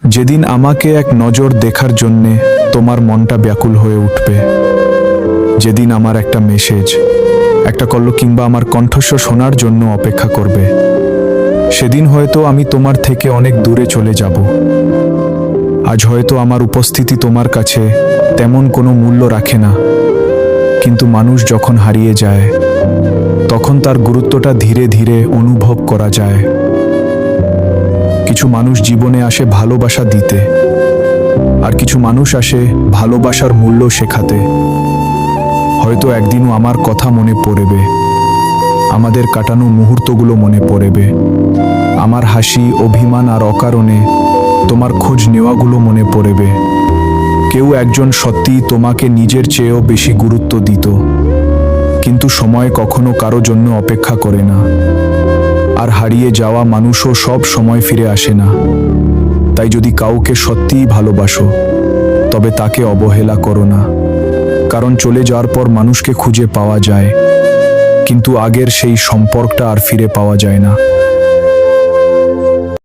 যেদিন আমাকে এক নজর দেখার জন্যে তোমার মনটা ব্যাকুল হয়ে উঠবে, যেদিন আমার একটা মেসেজ, একটা কল কিংবা আমার কণ্ঠস্বর শোনার জন্য অপেক্ষা করবে, সেদিন হয়তো আমি তোমার থেকে অনেক দূরে চলে যাব। আজ হয়তো আমার উপস্থিতি তোমার কাছে তেমন কোনো মূল্য রাখে না, কিন্তু মানুষ যখন হারিয়ে যায় তখন তার গুরুত্বটা ধীরে ধীরে অনুভব করা যায়। কিছু মানুষ জীবনে আসে ভালোবাসা দিতে, আর কিছু মানুষ আসে ভালোবাসার মূল্য শেখাতে। হয়তো একদিনও আমার কথা মনে পড়বে, আমাদের কাটানো মুহূর্তগুলো মনে পড়বে, আমার হাসি, অভিমান আর অকারণে তোমার খোঁজ নেওয়াগুলো মনে পড়বে। কেউ একজন সত্যিই তোমাকে নিজের চেয়েও বেশি গুরুত্ব দিত, কিন্তু সময় কখনো কারো জন্য অপেক্ষা করে না, আর হারিয়ে যাওয়া মানুষও সব সময় ফিরে আসে না। তাই যদি কাউকে সত্যিই ভালোবাসো, তবে তাকে অবহেলা করো না, কারণ চলে যাওয়ার পর মানুষকে খুঁজে পাওয়া যায়, কিন্তু আগের সেই সম্পর্কটা আর ফিরে পাওয়া যায় না।